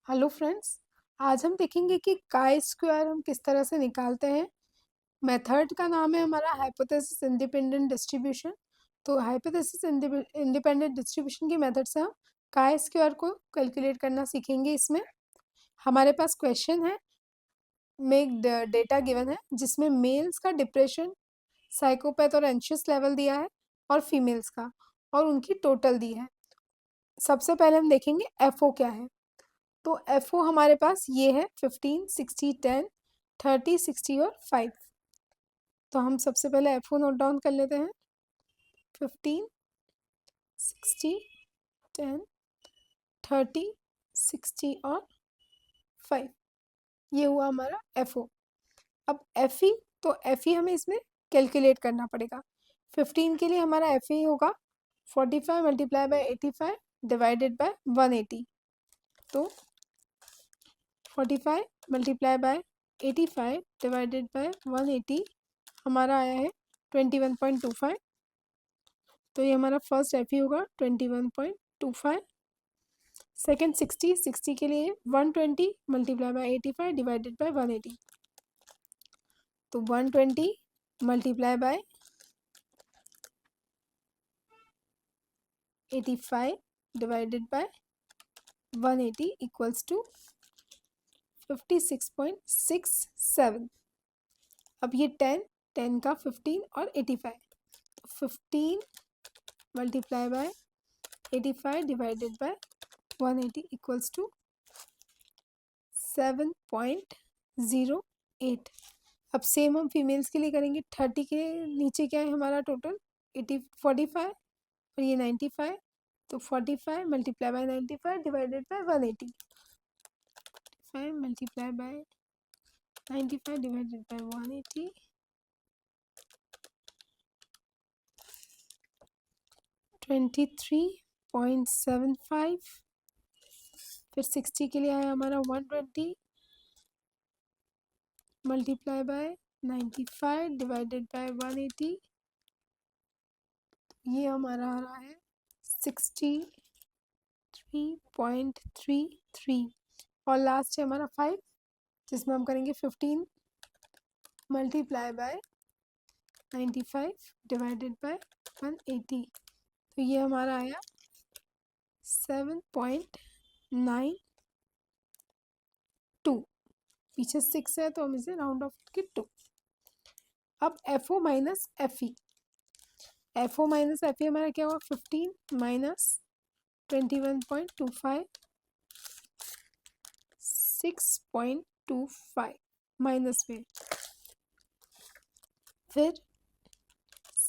Hello friends. आज हम देखेंगे कि काई स्क्वायर हम किस तरह से निकालते हैं। मेथड का नाम है हमारा हाइपोथेसिस इंडिपेंडेंट डिस्ट्रीब्यूशन। तो हाइपोथेसिस इंडिपेंडेंट डिस्ट्रीब्यूशन की मेथड से हम काई स्क्वायर को कैलकुलेट करना सीखेंगे। इसमें हमारे पास क्वेश्चन है, में डेटा गिवन है जिसमें मेल्स का डिप्रेशन, साइकोपैथ और एंशियस लेवल दिया है और फीमेल्स का, और उनकी टोटल दी है। सबसे पहले हम देखेंगे एफओ क्या है। तो एफ ओ हमारे पास ये है 15, 60, 10, 30, 60 और 5। तो हम सबसे पहले एफ ओ नोट डाउन कर लेते हैं। 15, 60, 10, 30, 60 और 5, ये हुआ हमारा एफ ओ। अब एफ ई, तो एफ ई हमें इसमें कैलकुलेट करना पड़ेगा। 15 के लिए हमारा एफ ई होगा 45 मल्टीप्लाई बाय 85 डिवाइडेड बाय 180। तो 45 मल्टीप्लाई बाय 85 डिवाइडेड बाय 180 हमारा आया है 21.25। तो ये हमारा फर्स्ट एफ ई होगा 21.25। सेकेंड 60 के लिए 120 मल्टीप्लाई बाय 85 डिवाइडेड बाय 180। तो 120 multiply by 85 divided by 180 equals to 56.67। अब ये 10 का 15 और 85, तो 15 multiply by 85 divided by 180 equals to 7.08। अब सेम हम फीमेल्स के लिए करेंगे। 30 के नीचे क्या है हमारा टोटल 45 और ये 95। तो 45 multiply by 95 divided by 180, 5 multiply by 95 divided by 180, 23.75। फिर 60 के लिए आया हमारा 120 मल्टीप्लाई बाय 95 डिवाइडेड बाय 180, ये हमारा आ रहा है 63.33। और लास्ट है हमारा 5, जिसमें हम करेंगे 15 मल्टीप्लाई बाय 95 डिवाइडेड बाय 180। तो ये हमारा आया 7.92। पीछे 6 है तो हम इसे राउंड ऑफ करके 2। अब F O minus F E, F O minus F E हमारा क्या हुआ 15 माइनस 21.25, 6.25 माइनस में, फिर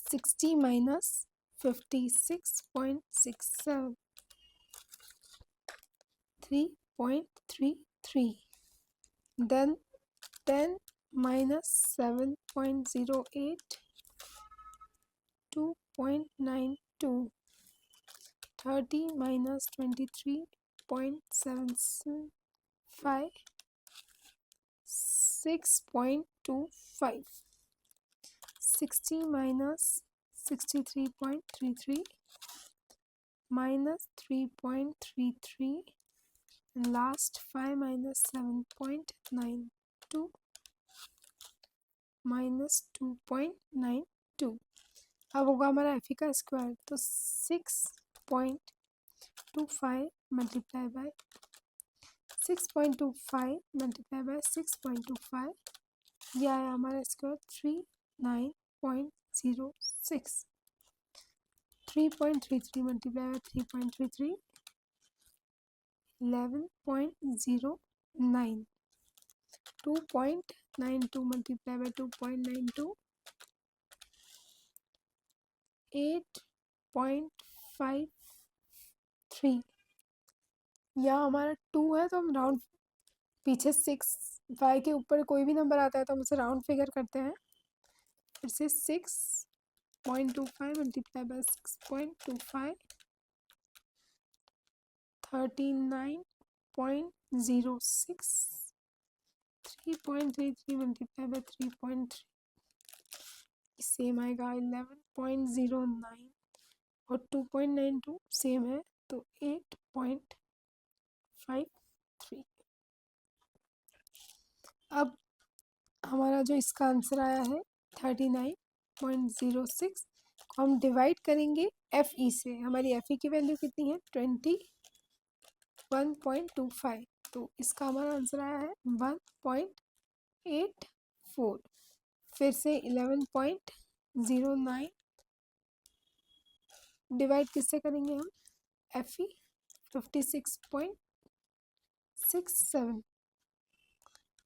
60 minus 56.67, 3.33, then 10 minus 7.08, 2.92, 30 minus 23.75, 6.25, 60 minus 63.33 minus 3.33, and last 5 minus 7.92 minus 2.92। अब होगा हमारा एफ ई का स्क्वायर। तो 6.25 मल्टीप्लाई बाय 6.25 मल्टीप्लाई बाय 6.25, ये आया हमारा square 39.06। 3.33 multiply by 3.33, 11.09। 2.92 multiply by 2.92, 8.53। यहाँ हमारा 2 है तो हम राउंड, पीछे 6 5 के ऊपर कोई भी नंबर आता है तो हम उसे राउंड फिगर करते हैं। फिर से 6.25 multiply by 6.25, 39.06, 3.33 multiply by 3.3, same आएगा 11.09, और 2.92 सेम है तो 8.53। अब हमारा जो इसका आंसर आया है 39.06 को हम डिवाइड करेंगे FE से। हमारी FE की वैल्यू कितनी है 21.25, तो इसका हमारा आंसर आया है 1.84। फिर से 11.09 डिवाइड किससे करेंगे हम FE 56.67,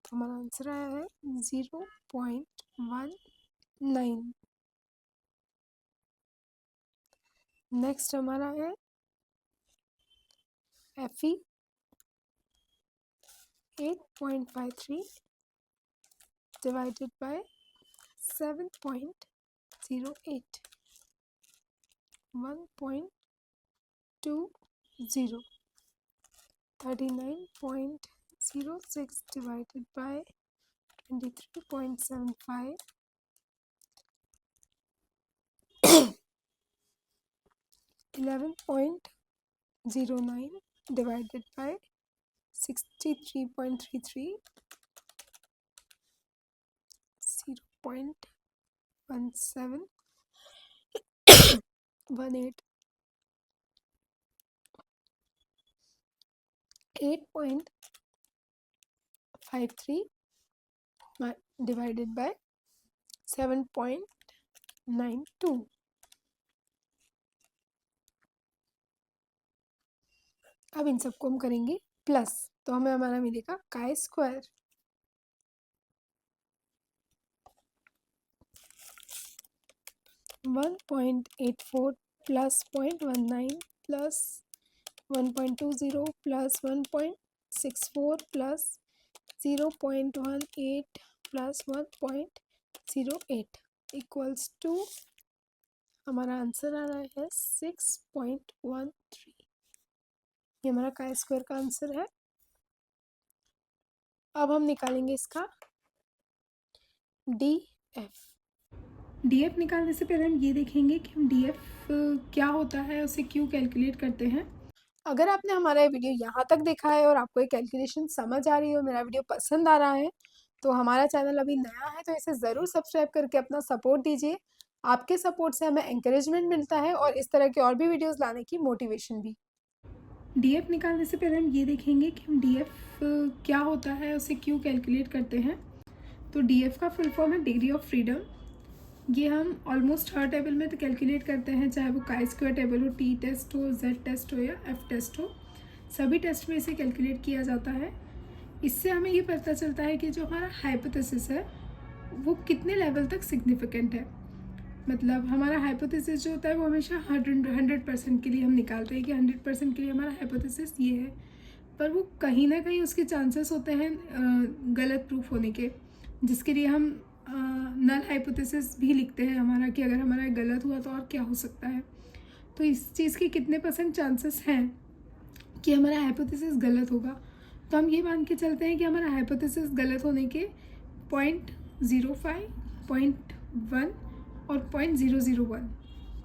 तो हमारा आंसर आया है 0.19। नेक्स्ट हमारा है FE 8.53 divided by 7.08, 1.20, 39.06 divided by 23.75, 11.09 divided by 63.33, 0.17, 18, 8.53 divided by 7.92। अब इन सबको हम करेंगे प्लस, तो हमें हमारा मिलेगा chi square 1.84 plus 0.19 plus 1.20 plus 1.64 plus 0.18 plus 1.08 equals to हमारा आंसर आ रहा है 6.13। ये हमारा काई स्क्वायर का आंसर है। अब हम निकालेंगे इसका DF निकालने से पहले हम ये देखेंगे कि हम DF क्या होता है, उसे क्यों कैलकुलेट करते हैं। अगर आपने हमारा ये वीडियो यहाँ तक देखा है और आपको ये कैलकुलेशन समझ आ रही है और मेरा वीडियो पसंद आ रहा है, तो हमारा चैनल अभी नया है तो इसे ज़रूर सब्सक्राइब करके अपना सपोर्ट दीजिए। आपके सपोर्ट से हमें एंकरेजमेंट मिलता है और इस तरह के और भी वीडियोज़ लाने की मोटिवेशन भी। DF निकालने से पहले हम ये देखेंगे कि हम DF क्या होता है, उसे क्यों कैलकुलेट करते हैं। तो DF का फुल फॉर्म है डिग्री ऑफ फ्रीडम। ये हम ऑलमोस्ट हर टेबल में तो कैलकुलेट करते हैं, चाहे वो काई स्क्वायर टेबल हो, T टेस्ट हो, Z टेस्ट हो या F टेस्ट हो, सभी टेस्ट में इसे कैलकुलेट किया जाता है। इससे हमें ये पता चलता है कि जो हमारा हाइपोथेसिस है वो कितने लेवल तक सिग्निफिकेंट है। मतलब हमारा हाइपोथेसिस जो होता है वो हमेशा 100% के लिए हम निकालते हैं कि 100% के लिए हमारा हाइपोथेसिस ये है, पर वो कहीं ना कहीं उसके चांसेस होते हैं गलत प्रूफ होने के, जिसके लिए हम नल हाइपोथेसिस भी लिखते हैं हमारा, कि अगर हमारा गलत हुआ तो और क्या हो सकता है। तो इस चीज़ के कितने % चांसेस हैं कि हमारा हाइपोथेसिस गलत होगा, तो हम ये मान के चलते हैं कि हमारा हाइपोथेसिस गलत होने के 0.05, 0.1 और 0.001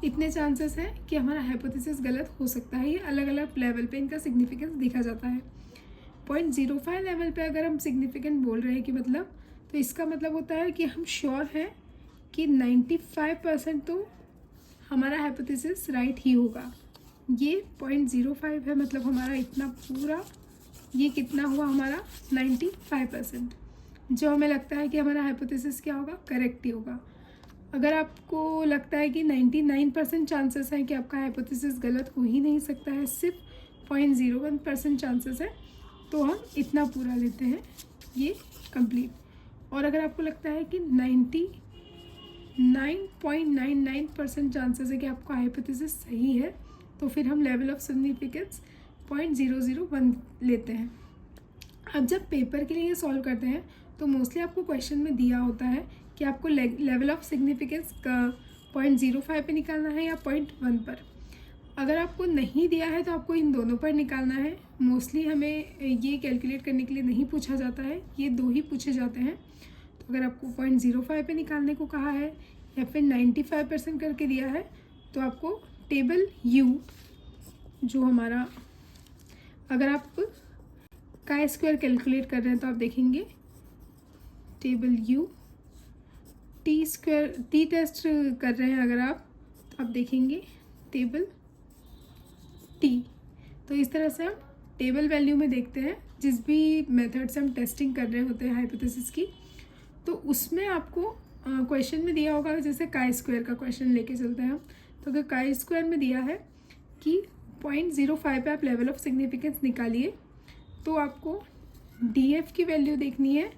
इतने चांसेस हैं कि हमारा हाइपोथेसिस गलत हो सकता है। ये अलग अलग लेवल पे इनका सिग्निफिकेंस देखा जाता है। 0.05 लेवल पे अगर हम सिग्निफिकेंट बोल रहे हैं कि मतलब, तो इसका मतलब होता है कि हम श्योर हैं कि 95% तो हमारा हाइपोथेसिस राइट ही होगा। ये 0.05 है, मतलब हमारा इतना पूरा, ये कितना हुआ हमारा 95%, जो हमें लगता है कि हमारा हाइपोथेसिस क्या होगा, करेक्ट ही होगा। अगर आपको लगता है कि 99% चांसेस हैं कि आपका हाइपोथेसिस गलत हो ही नहीं सकता है, सिर्फ 0.01% चांसेस है, तो हम इतना पूरा लेते हैं, ये कंप्लीट। और अगर आपको लगता है कि 99.99% चांसेस है कि आपका हाइपोथेसिस सही है, तो फिर हम लेवल ऑफ सिग्निफिकेंस 0.001 लेते हैं। अब जब पेपर के लिए ये सॉल्व करते हैं तो मोस्टली आपको क्वेश्चन में दिया होता है कि आपको लेवल ऑफ सिग्निफिकेंस 0.05 पे निकालना है या 0.1 पर। अगर आपको नहीं दिया है तो आपको इन दोनों पर निकालना है। मोस्टली हमें ये कैलकुलेट करने के लिए नहीं पूछा जाता है, ये दो ही पूछे जाते हैं। तो अगर आपको 0.05 पे निकालने को कहा है या फिर 95% करके दिया है, तो आपको टेबल U जो हमारा, अगर आप काई स्क्वायर कैलकुलेट कर रहे हैं तो आप देखेंगे table U, T square, T test कर रहे हैं अगर आप, तो आप देखेंगे टेबल टी। तो इस तरह से हम टेबल वैल्यू में देखते हैं जिस भी मेथड से हम टेस्टिंग कर रहे होते हैं हाइपोथेसिस की। तो उसमें आपको क्वेश्चन में दिया होगा, जैसे काई स्क्वायर का क्वेश्चन लेके चलते हैं हम। तो अगर काई स्क्वायर में दिया है कि 0.05 पे आप लेवल ऑफ सिग्निफिकेंस निकालिए, तो आपको डी एफ की वैल्यू देखनी है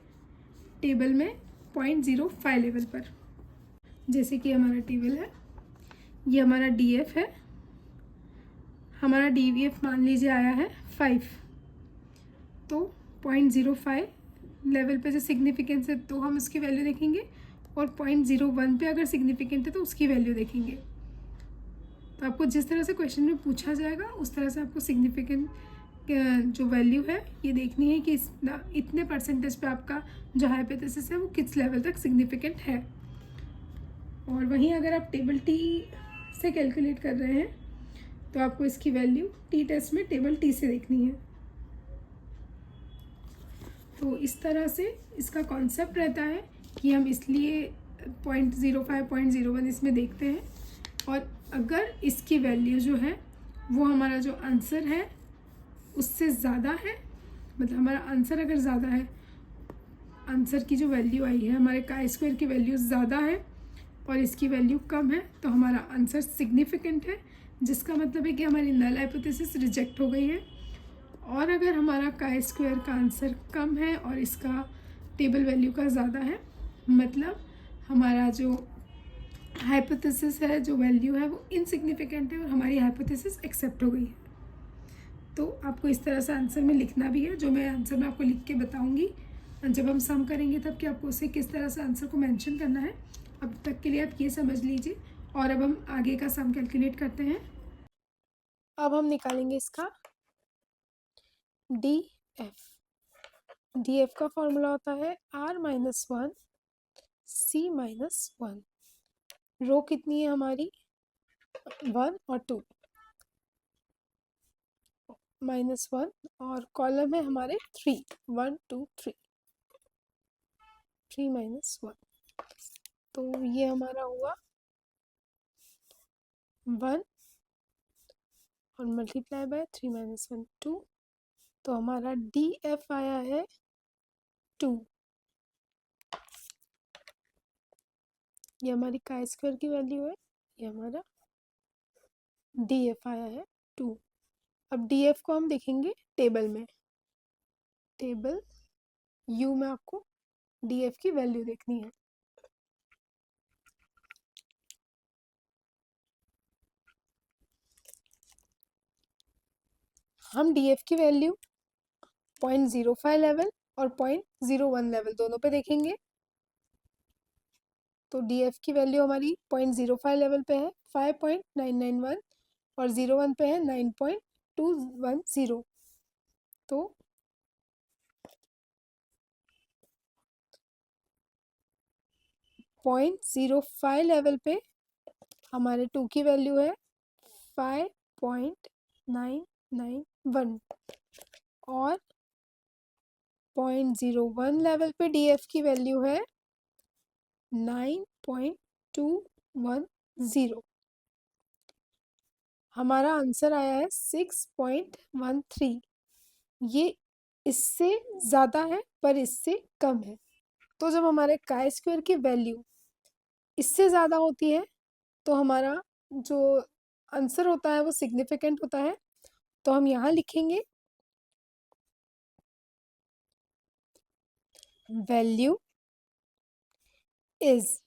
टेबल में 0.05 लेवल पर। जैसे कि हमारा टेबल है, ये हमारा डी एफ है, हमारा डी वी एफ मान लीजिए आया है 5, तो 0.05 लेवल पे जो सिग्निफिकेंस है तो हम उसकी वैल्यू देखेंगे, और 0.01 पे अगर सिग्निफिकेंट है तो उसकी वैल्यू देखेंगे। तो आपको जिस तरह से क्वेश्चन में पूछा जाएगा उस तरह से आपको सिग्निफिकेंट जो वैल्यू है ये देखनी है कि इतने परसेंटेज पे आपका जो हाइपोथेसिस है वो किस लेवल तक सिग्निफिकेंट है। और वहीं अगर आप टेबल टी से कैलकुलेट कर रहे हैं तो आपको इसकी वैल्यू टी टेस्ट में टेबल टी से देखनी है। तो इस तरह से इसका कॉन्सेप्ट रहता है कि हम इसलिए 0.05 0.01 इसमें देखते हैं, और अगर इसकी वैल्यू जो है वो हमारा जो आंसर है उससे ज़्यादा है, मतलब हमारा आंसर अगर ज़्यादा है, आंसर की जो वैल्यू आई है हमारे काई स्क्वायर की वैल्यू ज़्यादा है और इसकी वैल्यू कम है, तो हमारा आंसर सिग्निफिकेंट है, जिसका मतलब है कि हमारी नल हाइपोथेसिस रिजेक्ट हो गई है। और अगर हमारा काई स्क्वायर का आंसर कम है और इसका टेबल वैल्यू का ज़्यादा है, मतलब हमारा जो हाइपोथेसिस है, जो वैल्यू है वो इनसिग्निफिकेंट है और हमारी हाइपोथेसिस एक्सेप्ट हो गई है। तो आपको इस तरह से आंसर में लिखना भी है, जो मैं आंसर में आपको लिख के बताऊंगी जब हम सम करेंगे, तब कि आपको उसे किस तरह से आंसर को मेंशन करना है। अब तक के लिए आप ये समझ लीजिए, और अब हम आगे का सम कैलकुलेट करते हैं। अब हम निकालेंगे इसका डी एफ। डी एफ का फॉर्मूला होता है R-1 C-1। रो कितनी है हमारी, 1 और 2, -1, और कॉलम है हमारे 3, 1 2 3, 3 -1। तो ये हमारा हुआ 1 और मल्टीप्लाई बाय 3 -1 2, तो हमारा डी एफ आया है 2। ये हमारी काई स्क्वायर की वैल्यू है, ये हमारा डी एफ आया है 2। अब डी एफ को हम देखेंगे टेबल में, टेबल यू में आपको डी एफ की वैल्यू देखनी है। हम डी एफ की वैल्यू 0.05 लेवल और 0.01 लेवल दोनों पे देखेंगे। तो डी एफ की वैल्यू हमारी 0.05 लेवल पे है 5.991 और 01 पे है 9.210। तो 0.05 लेवल पे हमारे 2 की वैल्यू है 5.991 और 0.01 लेवल पे डी एफ की वैल्यू है 9.210। हमारा आंसर आया है 6.13। ये इससे ज़्यादा है पर इससे कम है। तो जब हमारे काई स्क्वायर की वैल्यू इससे ज़्यादा होती है तो हमारा जो आंसर होता है वो सिग्निफिकेंट होता है। तो हम यहाँ लिखेंगे value is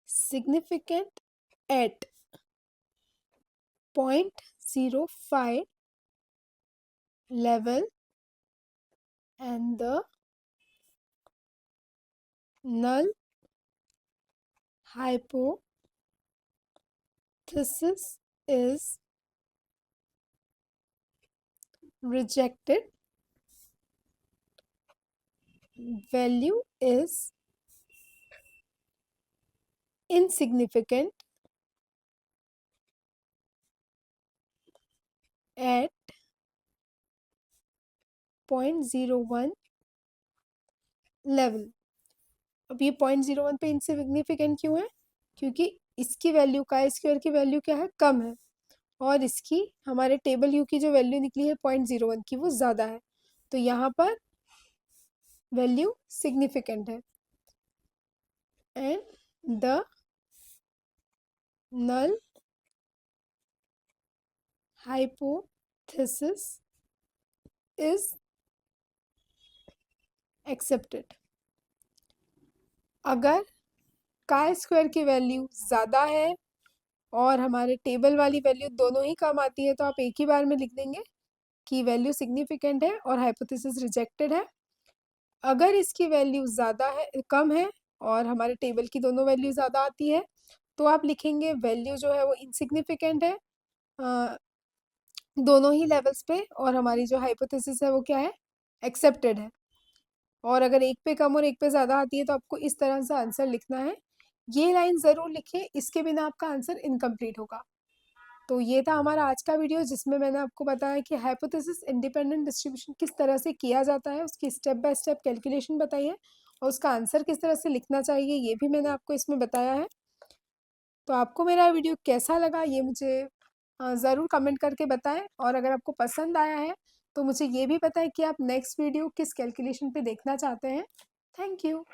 significant at 0.05 level and the null hypothesis is rejected. Value is insignificant at 0.01 level. अब ये 0.01 पे इनसिग्निफिकेंट क्यों है? क्योंकि इसकी वैल्यू काई स्क्वायर की वैल्यू क्या है, कम है, और इसकी हमारे टेबल यू की जो वैल्यू निकली है 0.01 की वो ज़्यादा है, तो यहाँ पर वैल्यू सिग्निफिकेंट है। And the null hypothesis is accepted। अगर काई स्क्वायर की वैल्यू ज़्यादा है और हमारे टेबल वाली वैल्यू दोनों ही कम आती है, तो आप एक ही बार में लिख देंगे कि वैल्यू सिग्निफिकेंट है और हाइपोथेसिस रिजेक्टेड है। अगर इसकी वैल्यू ज़्यादा है, कम है, और हमारे टेबल की दोनों वैल्यू ज़्यादा आती है, तो आप लिखेंगे वैल्यू जो है वो इनसिग्निफिकेंट है दोनों ही लेवल्स पे, और हमारी जो हाइपोथेसिस है वो क्या है, एक्सेप्टेड है। और अगर एक पे कम और एक पे ज़्यादा आती है तो आपको इस तरह से आंसर लिखना है। ये लाइन ज़रूर लिखें, इसके बिना आपका आंसर इनकम्प्लीट होगा। तो ये था हमारा आज का वीडियो, जिसमें मैंने आपको बताया कि हाइपोथेसिस इंडिपेंडेंट डिस्ट्रीब्यूशन किस तरह से किया जाता है, उसकी स्टेप बाय स्टेप कैलकुलेशन बताई है, और उसका आंसर किस तरह से लिखना चाहिए ये भी मैंने आपको इसमें बताया है। तो आपको मेरा वीडियो कैसा लगा ये मुझे ज़रूर कमेंट करके बताएं, और अगर आपको पसंद आया है तो मुझे ये भी बताएं कि आप नेक्स्ट वीडियो किस कैलकुलेशन पे देखना चाहते हैं। Thank you.